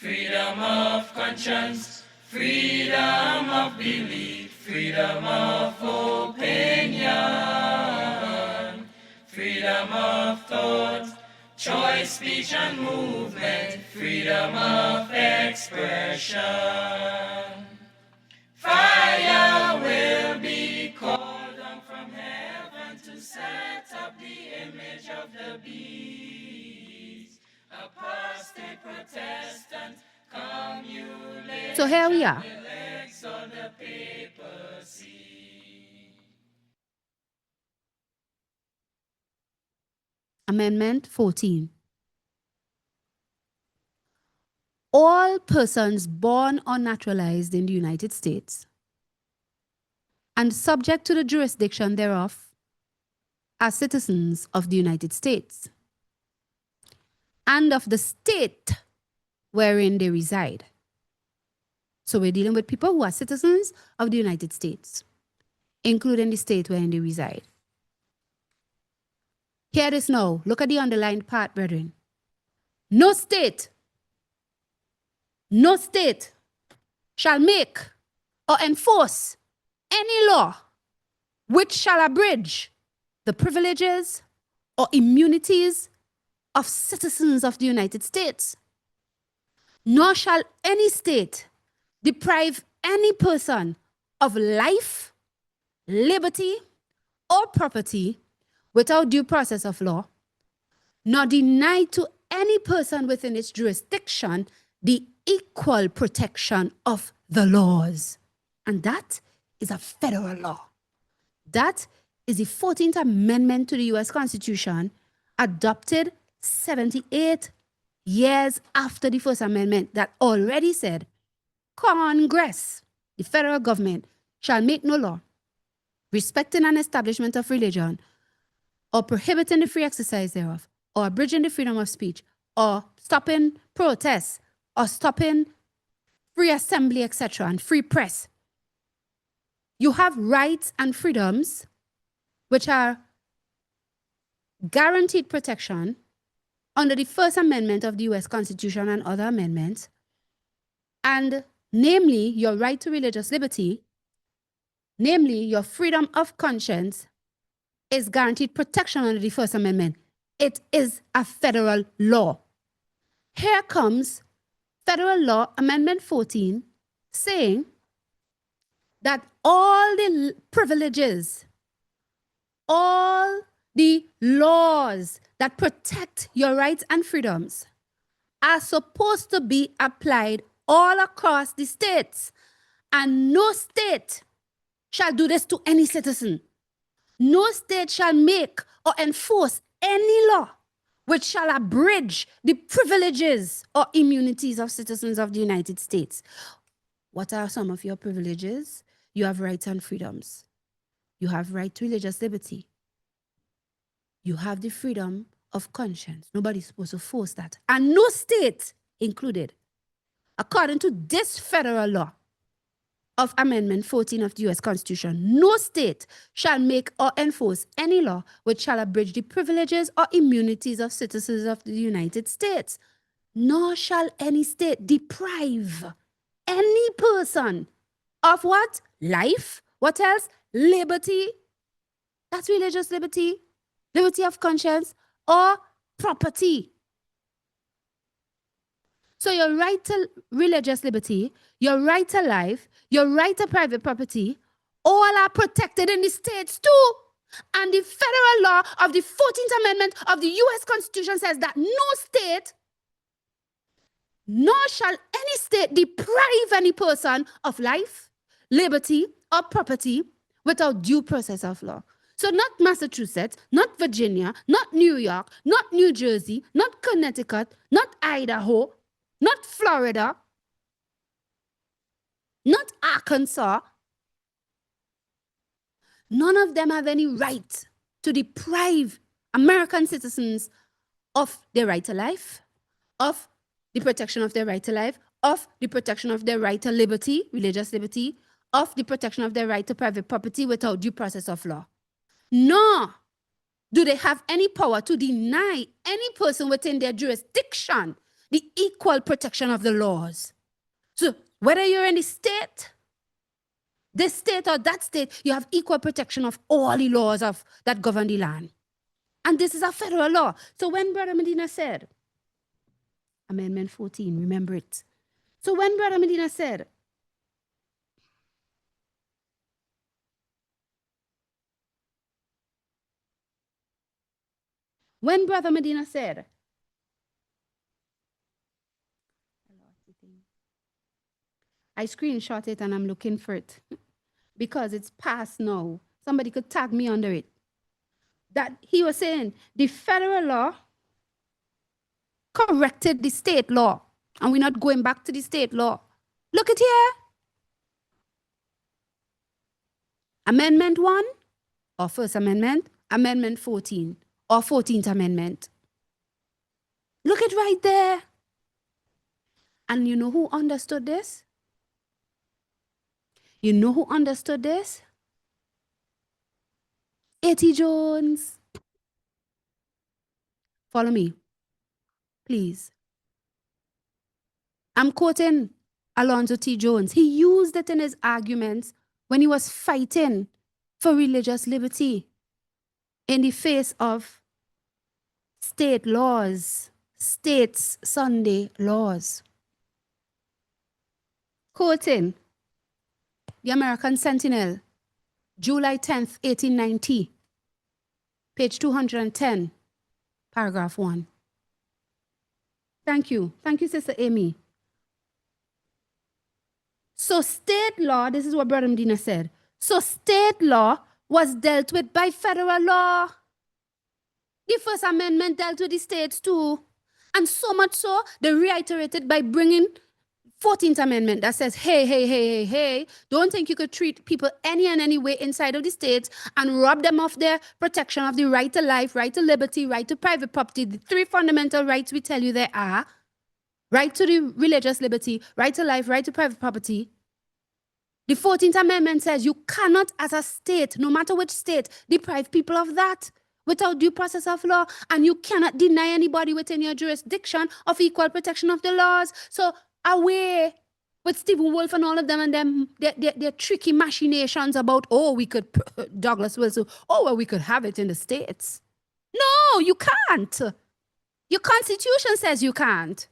freedom of conscience, freedom of belief, freedom of opinion, freedom of thought, choice, speech and movement, freedom of expression. Fire will be called down from heaven to set up the image of the beast. Apostate, Protestant, communist. So here we are. On the papacy. Amendment 14. All persons born or naturalized in the United States and subject to the jurisdiction thereof are citizens of the United States and of the state wherein they reside. So we're dealing with people who are citizens of the United States, including the state wherein they reside. Hear this now. Look at the underlined part, brethren. No state shall make or enforce any law which shall abridge the privileges or immunities of citizens of the United States, nor shall any state deprive any person of life, liberty, or property without due process of law, nor deny to any person within its jurisdiction the equal protection of the laws. And that is a federal law. That is the 14th Amendment to the U.S. Constitution, adopted 78 years after the First Amendment, that already said, Congress, the federal government, shall make no law respecting an establishment of religion, or prohibiting the free exercise thereof, or abridging the freedom of speech, or stopping protests, or stopping free assembly, etc., and free press. You have rights and freedoms which are guaranteed protection under the First Amendment of the U.S. Constitution and other amendments, and namely your right to religious liberty, namely your freedom of conscience, is guaranteed protection under the First Amendment. It is a federal law. Here comes Federal Law Amendment 14 saying that all the privileges, all the laws that protect your rights and freedoms are supposed to be applied all across the states, and no state shall do this to any citizen. No state shall make or enforce any law which shall abridge the privileges or immunities of citizens of the United States. What are some of your privileges? You have rights and freedoms. You have right to religious liberty. You have the freedom of conscience. Nobody's supposed to force that. And no state included. According to this federal law of Amendment 14 of the U.S. Constitution, no state shall make or enforce any law which shall abridge the privileges or immunities of citizens of the United States, nor shall any state deprive any person of what? Life. What else? Liberty. That's religious liberty, liberty of conscience, or property. So your right to religious liberty, your right to life, your right to private property, all are protected in the states too. And the federal law of the 14th Amendment of the U.S. Constitution says that no state, nor shall any state deprive any person of life, liberty, or property without due process of law. So not Massachusetts, not Virginia, not New York, not New Jersey, not Connecticut, not Idaho, not Florida, not Arkansas. None of them have any right to deprive American citizens of their right to life, of the protection of their right to life, of the protection of their right to liberty, religious liberty, of the protection of their right to private property without due process of law. Nor do they have any power to deny any person within their jurisdiction the equal protection of the laws. So whether you're in the state, this state or that state, you have equal protection of all the laws that govern the land. And this is a federal law. So when Brother Medina said, Amendment 14, remember it. So when Brother Medina said, I screenshot it and I'm looking for it because it's past now. Somebody could tag me under it. That he was saying the federal law corrected the state law, and we're not going back to the state law. Look at here. Amendment 1 or First Amendment, Amendment 14 or 14th Amendment. Look at right there. And you know who understood this? You know who understood this? A.T. Jones. Follow me, please. I'm quoting Alonzo T. Jones. He used it in his arguments when he was fighting for religious liberty in the face of state laws, states' Sunday laws. Quoting the American Sentinel, July 10th, 1890, page 210, paragraph 1. Thank you. Thank you, Sister Amy. So state law, this is what Brother Medina said. So state law was dealt with by federal law. The First Amendment dealt with the states too. And so much so, they reiterated by bringing 14th Amendment that says, hey, don't think you could treat people any way inside of the states and rob them of their protection of the right to life, right to liberty, right to private property, the 3 fundamental rights we tell you there are. Right to the religious liberty, right to life, right to private property. The 14th Amendment says you cannot, as a state, no matter which state, deprive people of that without due process of law. And you cannot deny anybody within your jurisdiction of equal protection of the laws. So away with Stephen Wolfe and all of them and their tricky machinations about, we could, Douglas Wilson, we could have it in the states. No, you can't. Your constitution says you can't.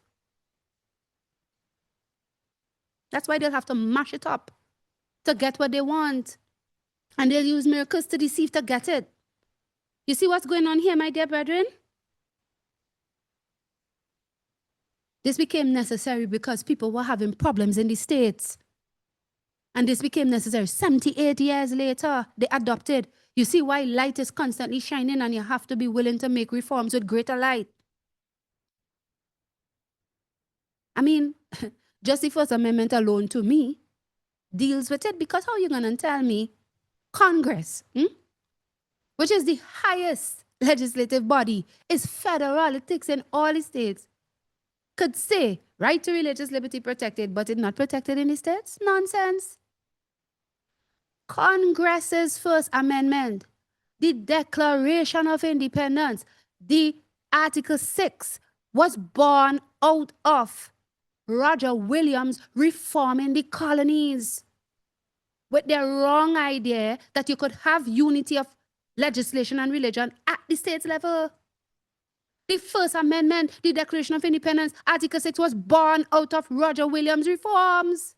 That's why they'll have to mash it up to get what they want. And they'll use miracles to deceive to get it. You see what's going on here, my dear brethren? This became necessary because people were having problems in the states. And this became necessary. 78 years later, they adopted. You see why light is constantly shining and you have to be willing to make reforms with greater light. I mean, just the First Amendment alone to me deals with it, because how are you going to tell me Congress, which is the highest legislative body, is federal, it takes in all the states, could say right to religious liberty protected, but it's not protected in the states? Nonsense. Congress's First Amendment, the Declaration of Independence, the Article 6 was born out of Roger Williams reforming the colonies with their wrong idea that you could have unity of legislation and religion at the states level. The First Amendment, the Declaration of Independence, Article 6 was born out of Roger Williams' reforms.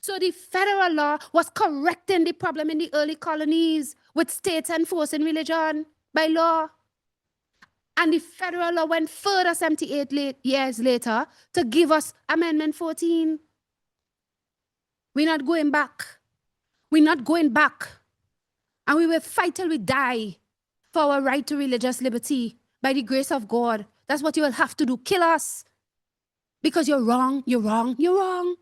So the federal law was correcting the problem in the early colonies with states enforcing religion by law. And the federal law went further 78 years later to give us Amendment 14. We're not going back. We're not going back. And we will fight till we die for our right to religious liberty by the grace of God. That's what you will have to do. Kill us. Because you're wrong, you're wrong, you're wrong.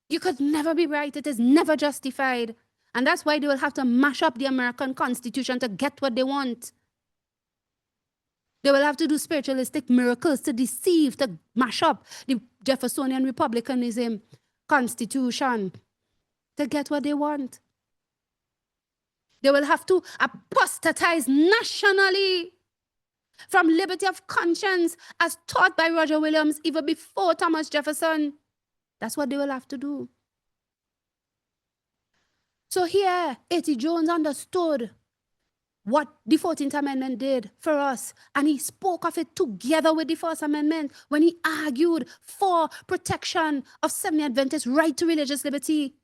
You could never be right. It is never justified. And that's why they will have to mash up the American Constitution to get what they want. They will have to do spiritualistic miracles to deceive, to mash up the Jeffersonian Republicanism Constitution to get what they want. They will have to apostatize nationally. from liberty of conscience as taught by Roger Williams even before Thomas Jefferson. That's what they will have to do. So here, A.T. Jones understood what the 14th Amendment did for us, and he spoke of it together with the First Amendment when he argued for protection of Seventh-day Adventists' right to religious liberty,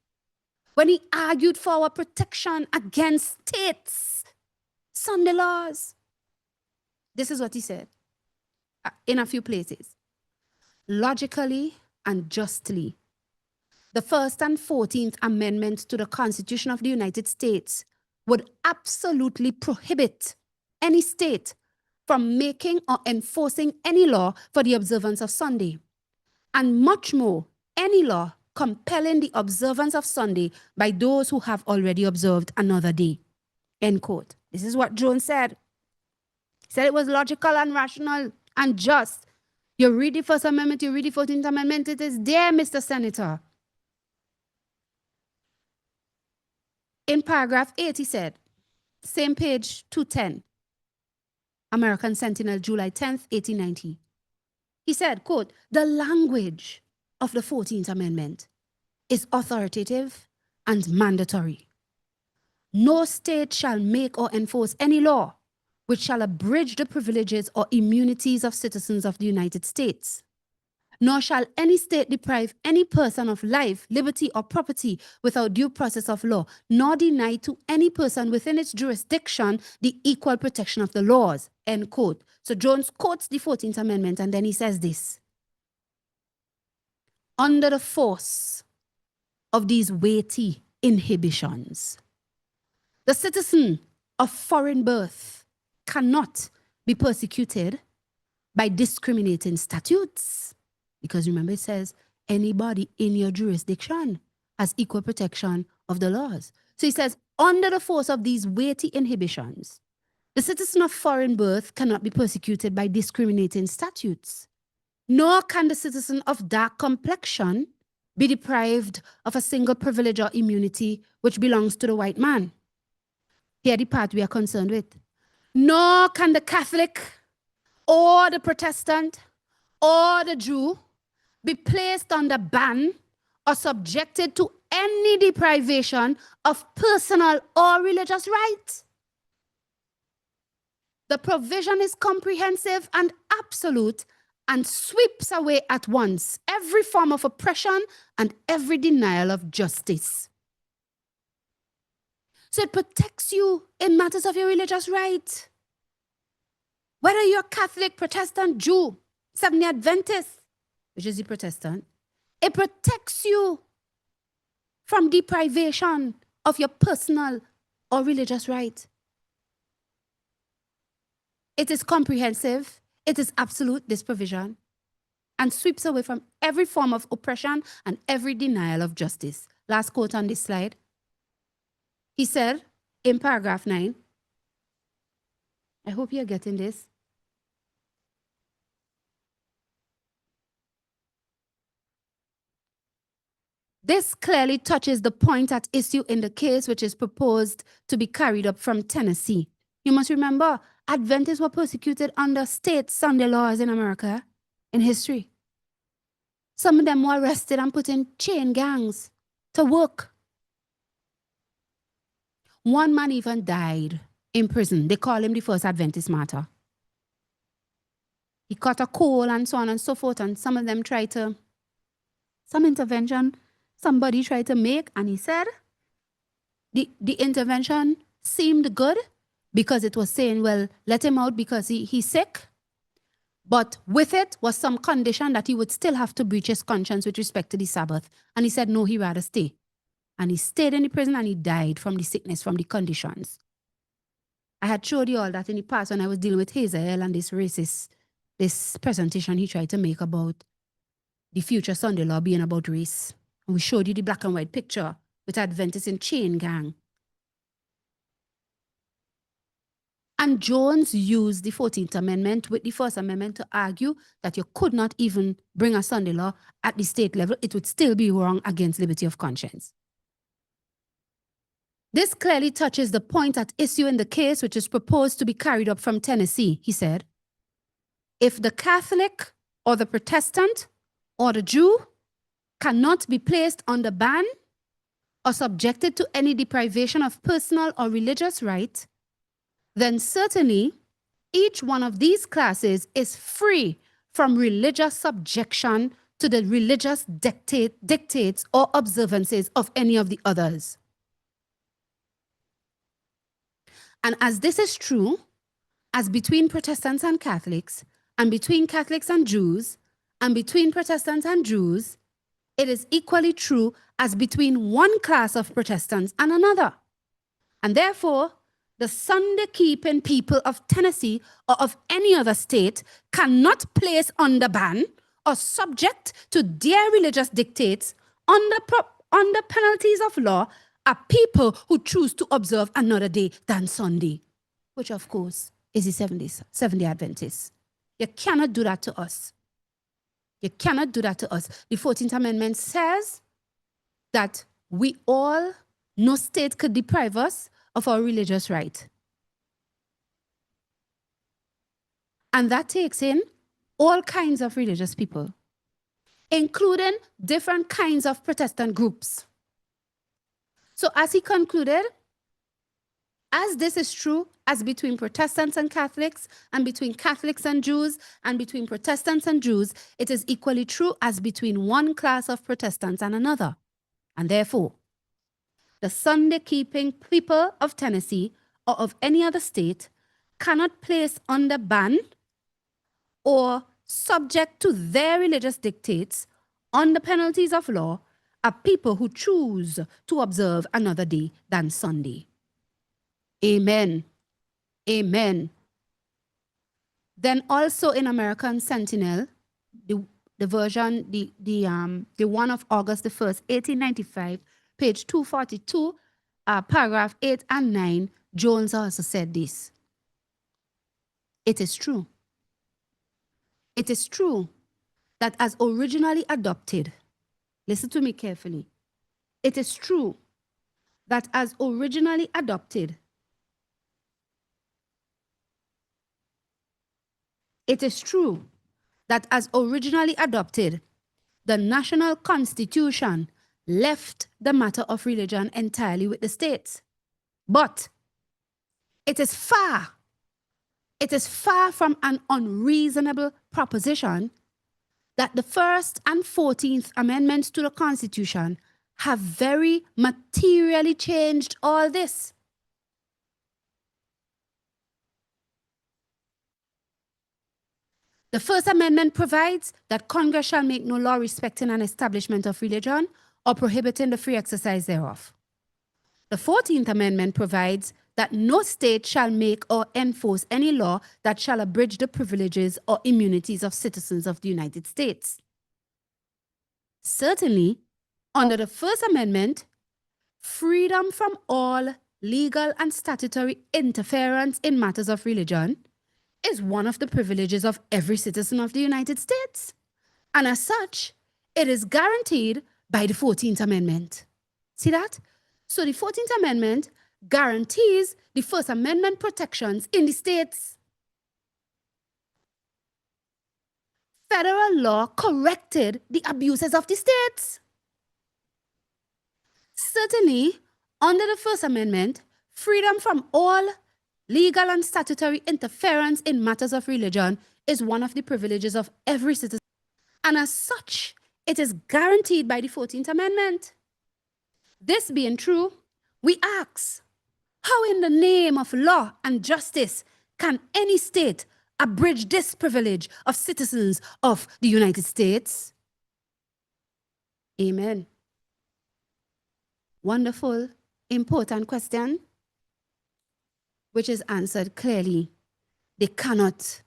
when he argued for our protection against states' Sunday laws. This is what he said in a few places. Logically and justly, the First and 14th Amendments to the Constitution of the United States would absolutely prohibit any state from making or enforcing any law for the observance of Sunday, and much more, any law compelling the observance of Sunday by those who have already observed another day. End quote. This is what Jones said. He said it was logical and rational and just. You read the First Amendment, you read the 14th Amendment, it is there, Mr. Senator. In paragraph 8, he said, same page 210, American Sentinel, July 10th, 1890. He said, quote, the language of the 14th Amendment is authoritative and mandatory. No state shall make or enforce any law which shall abridge the privileges or immunities of citizens of the United States. Nor shall any state deprive any person of life, liberty, or property without due process of law, nor deny to any person within its jurisdiction the equal protection of the laws, end quote. So Jones quotes the 14th Amendment, and then he says this. Under the force of these weighty inhibitions, the citizen of foreign birth cannot be persecuted by discriminating statutes. Because remember, it says anybody in your jurisdiction has equal protection of the laws. So he says, under the force of these weighty inhibitions, the citizen of foreign birth cannot be persecuted by discriminating statutes, nor can the citizen of dark complexion be deprived of a single privilege or immunity which belongs to the white man. Here the part we are concerned with. Nor can the Catholic or the Protestant or the Jew be placed under ban or subjected to any deprivation of personal or religious right. The provision is comprehensive and absolute and sweeps away at once every form of oppression and every denial of justice. So it protects you in matters of your religious right. Whether you're Catholic, Protestant, Jew, Seventh-day Adventist, which is the Protestant, it protects you from deprivation of your personal or religious right. It is comprehensive, it is absolute, this provision, and sweeps away from every form of oppression and every denial of justice. Last quote on this slide. He said in paragraph 9, I hope you're getting this. This clearly touches the point at issue in the case which is proposed to be carried up from Tennessee. You must remember, Adventists were persecuted under state Sunday laws in America in history. Some of them were arrested and put in chain gangs to work. One man even died in prison. They call him the first Adventist martyr. He caught a cold and so on and so forth, and some of them tried to, some intervention somebody tried to make, and he said the intervention seemed good because it was saying, well, let him out because he's sick. But with it was some condition that he would still have to breach his conscience with respect to the Sabbath. And he said, no, he'd rather stay. And he stayed in the prison and he died from the sickness, from the conditions. I had showed you all that in the past when I was dealing with Hazel and this presentation he tried to make about the future Sunday law being about race. And we showed you the black and white picture with Adventists in chain gang. And Jones used the 14th Amendment with the First Amendment to argue that you could not even bring a Sunday law at the state level. It would still be wrong against liberty of conscience. This clearly touches the point at issue in the case which is proposed to be carried up from Tennessee, he said. if the Catholic or the Protestant or the Jew cannot be placed under ban or subjected to any deprivation of personal or religious right, then certainly each one of these classes is free from religious subjection to the religious dictates or observances of any of the others. And as this is true, as between Protestants and Catholics, and between Catholics and Jews, and between Protestants and Jews, it is equally true as between one class of Protestants and another. And therefore, the Sunday-keeping people of Tennessee or of any other state cannot place under ban or subject to their religious dictates under penalties of law a people who choose to observe another day than Sunday, which of course is the Seventh-day Adventists. You cannot do that to us. You cannot do that to us. The 14th Amendment says that no state could deprive us of our religious right. And that takes in all kinds of religious people, including different kinds of Protestant groups. So as he concluded, as this is true as between Protestants and Catholics, and between Catholics and Jews, and between Protestants and Jews, it is equally true as between one class of Protestants and another. And therefore, the Sunday-keeping people of Tennessee or of any other state cannot place under ban or subject to their religious dictates under penalties of law a people who choose to observe another day than Sunday. Amen. Amen. Then also in American Sentinel, the version, the one of August the 1st, 1895, page 242, paragraph 8 and 9, Jones also said this. It is true. It is true that as originally adopted, listen to me carefully. It is true that as originally adopted, it is true that as originally adopted, the national constitution left the matter of religion entirely with the states. But it is far from an unreasonable proposition that the First and 14th Amendments to the Constitution have very materially changed all this. The First Amendment provides that Congress shall make no law respecting an establishment of religion or prohibiting the free exercise thereof. The 14th Amendment provides that no state shall make or enforce any law that shall abridge the privileges or immunities of citizens of the United States. Certainly, under the First Amendment, freedom from all legal and statutory interference in matters of religion is one of the privileges of every citizen of the United States. And as such, it is guaranteed by the 14th Amendment. See that? So the 14th Amendment guarantees the First Amendment protections in the states. Federal law corrected the abuses of the states. Certainly, under the First Amendment, freedom from all legal and statutory interference in matters of religion is one of the privileges of every citizen. And as such, it is guaranteed by the 14th Amendment. This being true, we ask, how in the name of law and justice can any state abridge this privilege of citizens of the United States? Amen. Wonderful, important question, which is answered clearly. They cannot,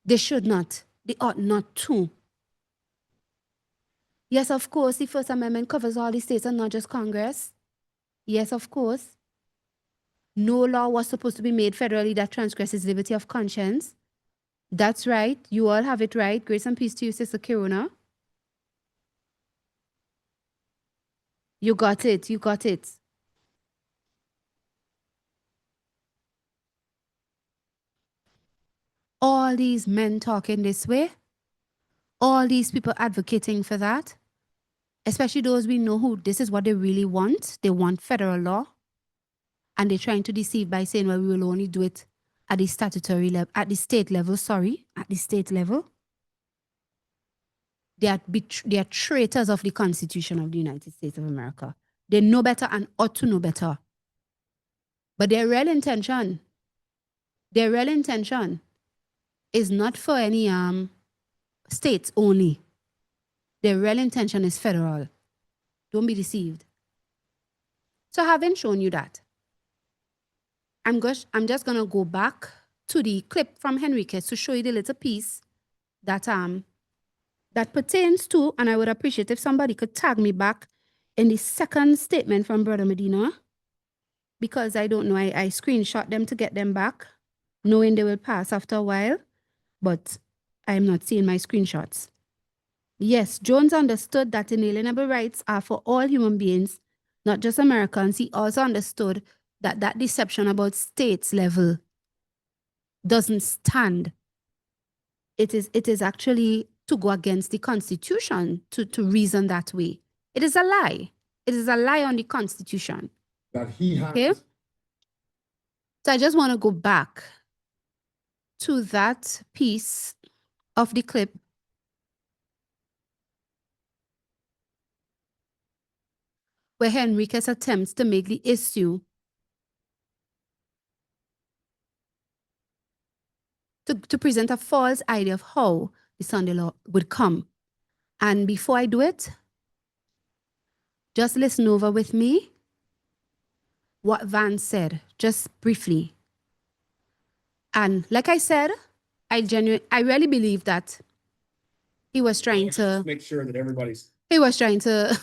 they should not, they ought not to. Yes, of course, the First Amendment covers all the states and not just Congress. Yes, of course. No law was supposed to be made federally that transgresses liberty of conscience. That's right. You all have it right. Grace and peace to you, Sister Kiruna. You got it. You got it. all these men talking this way, all these people advocating for that, especially those we know who this is what they really want. They want federal law. And they're trying to deceive by saying, well, we will only do it at the statutory level, at the state level, at the state level. They are traitors of the Constitution of the United States of America. They know better and ought to know better. But their real intention is not for any states only. Their real intention is federal. Don't be deceived. So having shown you that, I'm just going to go back to the clip from Henriquez to show you the little piece that that pertains to, and I would appreciate if somebody could tag me back in the second statement from Brother Medina, because I don't know, I screenshot them to get them back, knowing they will pass after a while, but I'm not seeing my screenshots. Yes, Jones understood that inalienable rights are for all human beings, not just Americans. He also understood that that deception about states level doesn't stand. It is actually to go against the Constitution to reason that way. It is a lie. It is a lie on the Constitution. That he has. Okay? So I just want to go back to that piece of the clip where Henriquez attempts to make the issue to present a false idea of how the Sunday law would come. And before I do it, just listen over with me what Vance said, just briefly. And like I said, I really believe that he was trying to make sure that everybody's. He was trying to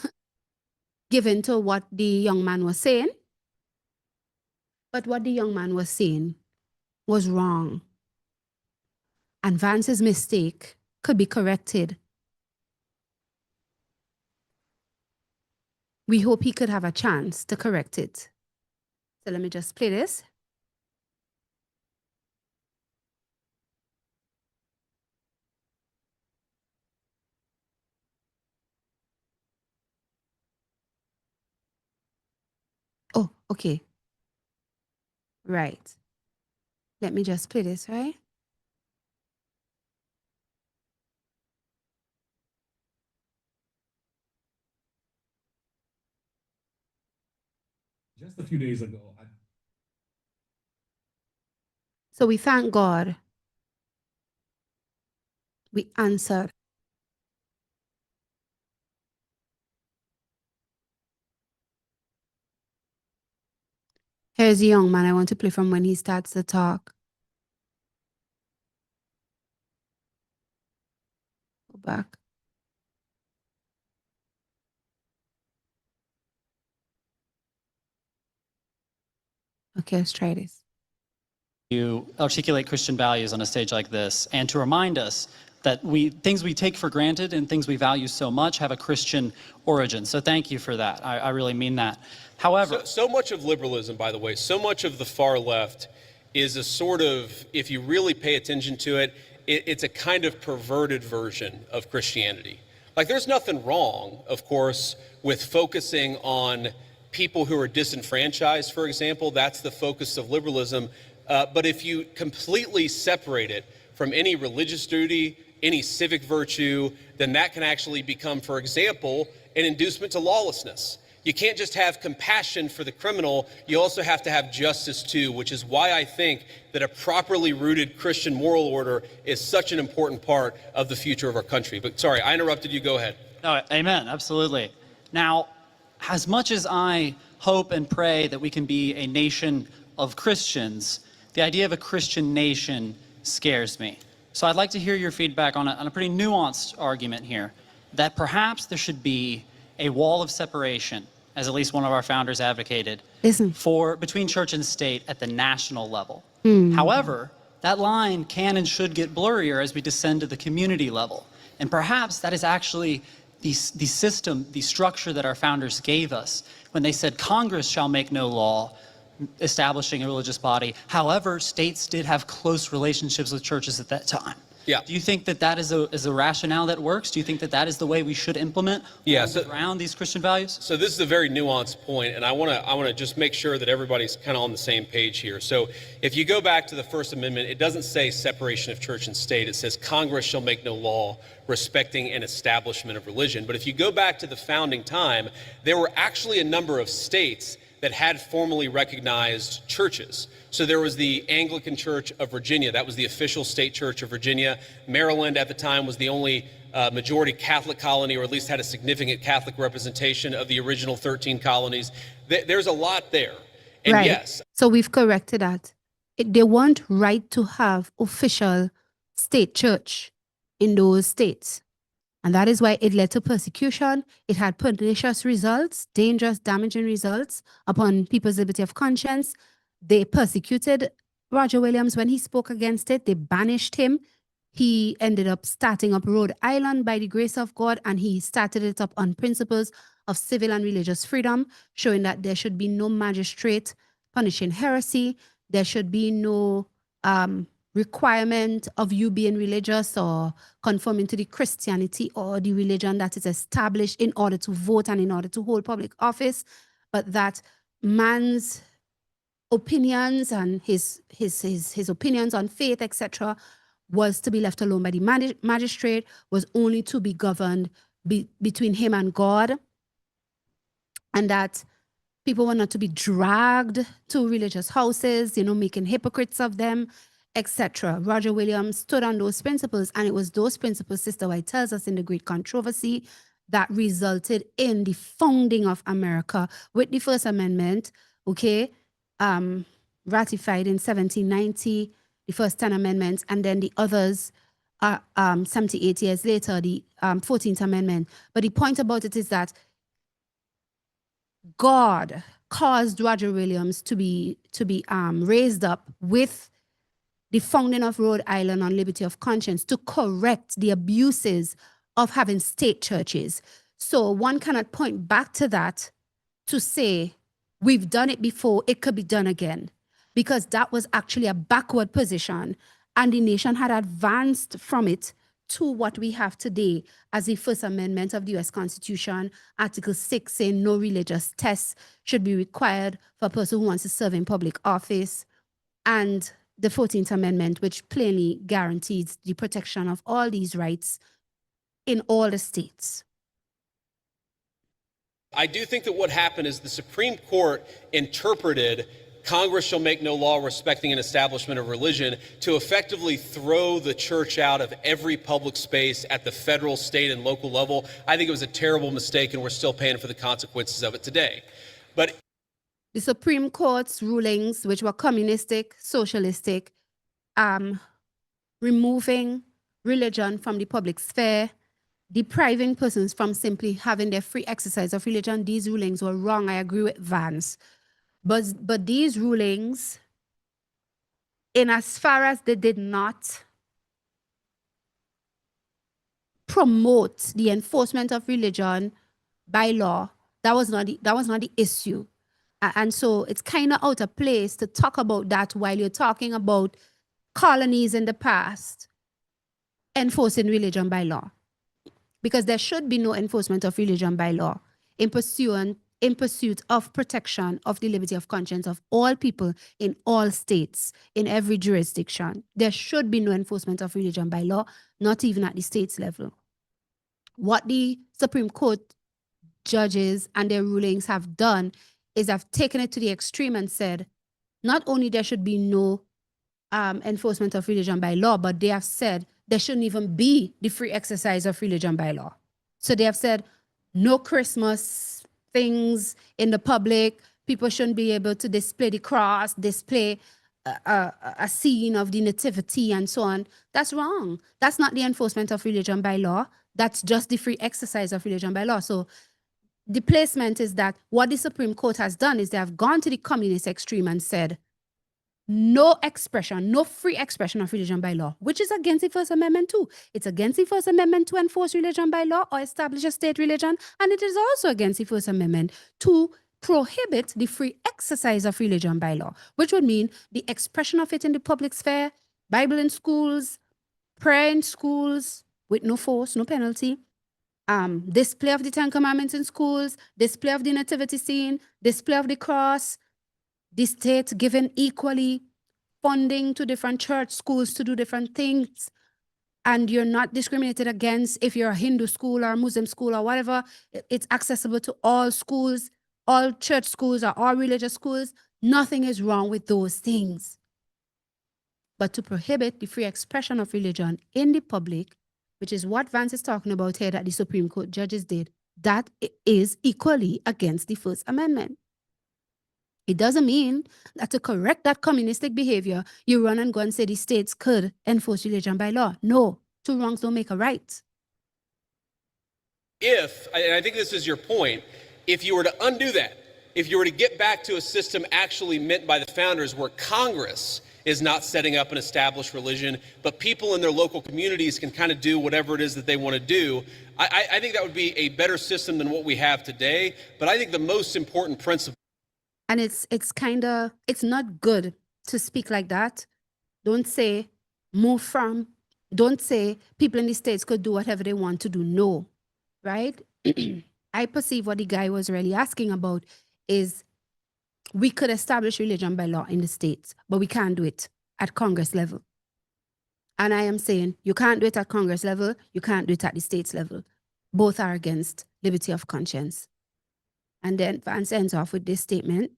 give in to what the young man was saying. But what the young man was saying was wrong. And Vance's mistake could be corrected. We hope he could have a chance to correct it. So let me just play this. Oh, okay. Right. Let me just play this, right? Just a few days ago, So we thank God. We answered. Here's the young man I want to play from when he starts to talk. Go back. Okay, let's try this. You articulate Christian values on a stage like this, and to remind us that things we take for granted and things we value so much have a Christian origin. So thank you for that. I really mean that. However, so much of liberalism, by the way, so much of the far left is a sort of, if you really pay attention to it, it's a kind of perverted version of Christianity. Like, there's nothing wrong, of course, with focusing on people who are disenfranchised, for example. That's the focus of liberalism. But if you completely separate it from any religious duty, any civic virtue, then that can actually become, for example, an inducement to lawlessness. You can't just have compassion for the criminal, you also have to have justice too, which is why I think that a properly rooted Christian moral order is such an important part of the future of our country. But sorry, I interrupted you, go ahead. no, amen, absolutely. Now, as much as I hope and pray that we can be a nation of Christians, the idea of a Christian nation scares me. So I'd like to hear your feedback on a pretty nuanced argument here, that perhaps there should be a wall of separation, as at least one of our founders advocated, between church and state at the national level. However, that line can and should get blurrier as we descend to the community level. And perhaps that is actually the system, the structure that our founders gave us when they said Congress shall make no law, establishing a religious body. However, states did have close relationships with churches at that time. Yeah. Do you think that that is a rationale that works? Do you think that that is the way we should implement around these Christian values? So this is a very nuanced point, and I want to just make sure that everybody's kind of on the same page here. So if you go back to the First Amendment, it doesn't say separation of church and state. It says Congress shall make no law respecting an establishment of religion. But if you go back to the founding time, there were actually a number of states that had formally recognized churches. So there was the Anglican Church of Virginia. That was the official state church of Virginia. Maryland at the time was the only majority Catholic colony, or at least had a significant Catholic representation of the original 13 colonies. There's a lot there. And right. yes. So we've corrected that. They weren't right to have official state church in those states. And that is why it led to persecution. It had pernicious results, dangerous, damaging results upon people's liberty of conscience. They persecuted Roger Williams when he spoke against it. They banished him. He ended up starting up Rhode Island by the grace of God, and he started it up on principles of civil and religious freedom, showing that there should be no magistrate punishing heresy. There should be no requirement of you being religious or conforming to the Christianity or the religion that is established in order to vote and in order to hold public office, but that man's opinions and his opinions on faith, etc., was to be left alone by the magistrate, was only to be governed between him and God, and that people were not to be dragged to religious houses, making hypocrites of them, etc. Roger Williams stood on those principles, and it was those principles, Sister White tells us in the Great Controversy, that resulted in the founding of America with the First Amendment, ratified in 1790, the first 10 amendments, and then the others 78 years later, the 14th Amendment. But the point about it is that God caused Roger Williams to be raised up with the founding of Rhode Island on liberty of conscience to correct the abuses of having state churches. So one cannot point back to that to say, we've done it before, it could be done again, because that was actually a backward position, and the nation had advanced from it to what we have today as the First Amendment of the U.S. Constitution, Article 6 saying no religious tests should be required for a person who wants to serve in public office, and the 14th Amendment, which plainly guarantees the protection of all these rights in all the states. I do think that what happened is the Supreme Court interpreted Congress shall make no law respecting an establishment of religion to effectively throw the church out of every public space at the federal, state, and local level. I think it was a terrible mistake, and we're still paying for the consequences of it today. But the Supreme Court's rulings, which were communistic, socialistic, removing religion from the public sphere, depriving persons from simply having their free exercise of religion, these rulings were wrong. I agree with Vance. But these rulings, in as far as they did not promote the enforcement of religion by law, that was not the issue. And so it's kind of out of place to talk about that while you're talking about colonies in the past enforcing religion by law. Because there should be no enforcement of religion by law in pursuit of protection of the liberty of conscience of all people in all states, in every jurisdiction. There should be no enforcement of religion by law, not even at the states level. What the Supreme Court judges and their rulings have done is have taken it to the extreme and said, not only there should be no enforcement of religion by law, but they have said there shouldn't even be the free exercise of religion by law. So they have said no Christmas things in the public. People shouldn't be able to display the cross, display a scene of the nativity and so on. That's wrong. That's not the enforcement of religion by law. That's just the free exercise of religion by law. So the placement is that what the Supreme Court has done is they have gone to the communist extreme and said, no expression, no free expression of religion by law, which is against the First Amendment too. It's against the First Amendment to enforce religion by law or establish a state religion, and it is also against the First Amendment to prohibit the free exercise of religion by law, which would mean the expression of it in the public sphere, Bible in schools, prayer in schools with no force, no penalty, display of the Ten Commandments in schools, display of the nativity scene, display of the cross, the state giving equally funding to different church schools to do different things, and you're not discriminated against if you're a Hindu school or a Muslim school or whatever. It's accessible to all schools, all church schools or all religious schools. Nothing is wrong with those things. But to prohibit the free expression of religion in the public, which is what Vance is talking about here that the Supreme Court judges did, that is equally against the First Amendment. It doesn't mean that to correct that communistic behavior, you run and go and say the states could enforce religion by law. No, two wrongs don't make a right. And I think this is your point, if you were to undo that, if you were to get back to a system actually meant by the founders where Congress is not setting up an established religion, but people in their local communities can kind of do whatever it is that they want to do, I think that would be a better system than what we have today. But I think the most important principle. And it's not good to speak like that. Don't say don't say people in the states could do whatever they want to do. No, right? I perceive what the guy was really asking about is we could establish religion by law in the states, but we can't do it at Congress level. And I am saying you can't do it at Congress level, you can't do it at the states level. Both are against liberty of conscience. And then Vance ends off with this statement.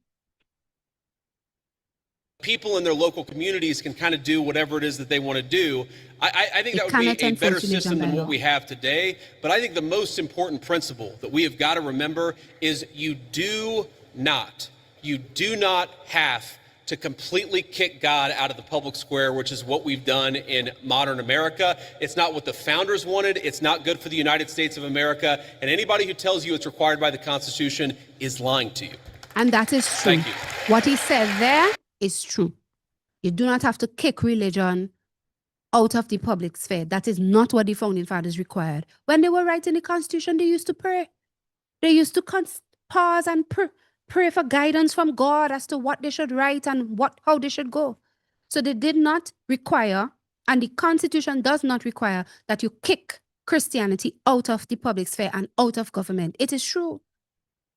People in their local communities can kind of do whatever it is that they want to do. I think that would be a better system than what we have today. But I think the most important principle that we have got to remember is you do not have to completely kick God out of the public square, which is what we've done in modern America. It's not what the founders wanted. It's not good for the United States of America. And anybody who tells you it's required by the Constitution is lying to you. And that is true. Thank you. What he said there is true. You do not have to kick religion out of the public sphere. That is not what the founding fathers required. When they were writing the Constitution, they used to pray. They used to pause and pray for guidance from God as to what they should write and how they should go. So they did not require, and the Constitution does not require, that you kick Christianity out of the public sphere and out of government. It is true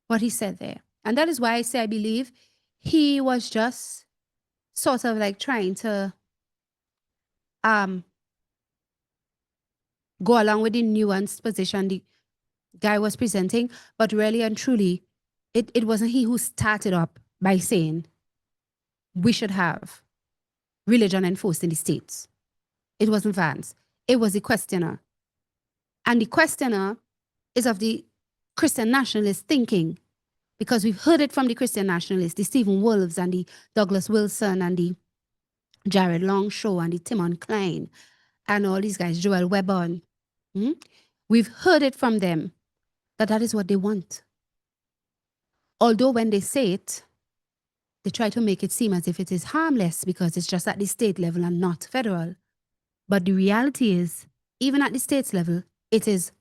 what he said there. And that is why I say I believe he was just sort of like trying to go along with the nuanced position the guy was presenting, but really and truly, it wasn't he who started up by saying we should have religion enforced in the states. It wasn't Vance. It was the questioner. And the questioner is of the Christian Nationalist thinking, because we've heard it from the Christian Nationalists, the Stephen Wolves and the Douglas Wilson and the Jared Longshaw and the Timon Klein and all these guys, Joel Webon. We've heard it from them that is what they want. Although when they say it, they try to make it seem as if it is harmless because it's just at the state level and not federal. But the reality is, even at the states level, it is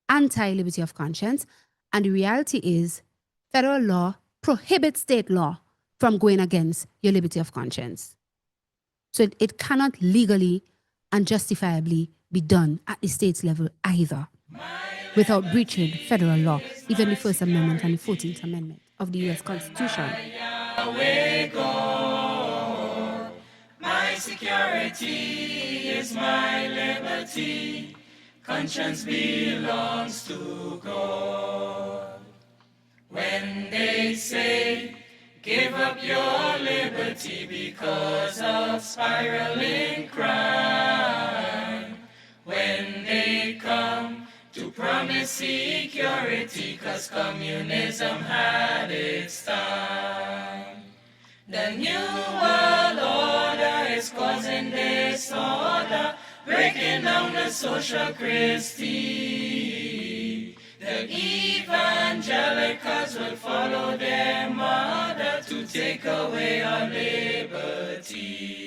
anti-liberty of conscience. And the reality is, federal law prohibits state law from going against your liberty of conscience. So it cannot legally and justifiably be done at the states level either, without breaching federal law, even the First Amendment and the 14th Amendment of the U.S. Constitution. My security is my liberty. Conscience belongs to God. When they say, give up your liberty because of spiraling crime. When they come to promise security cause communism had its time. The New World Order is causing disorder, breaking down the social Christie. The evangelicals will follow their mother to take away our liberty.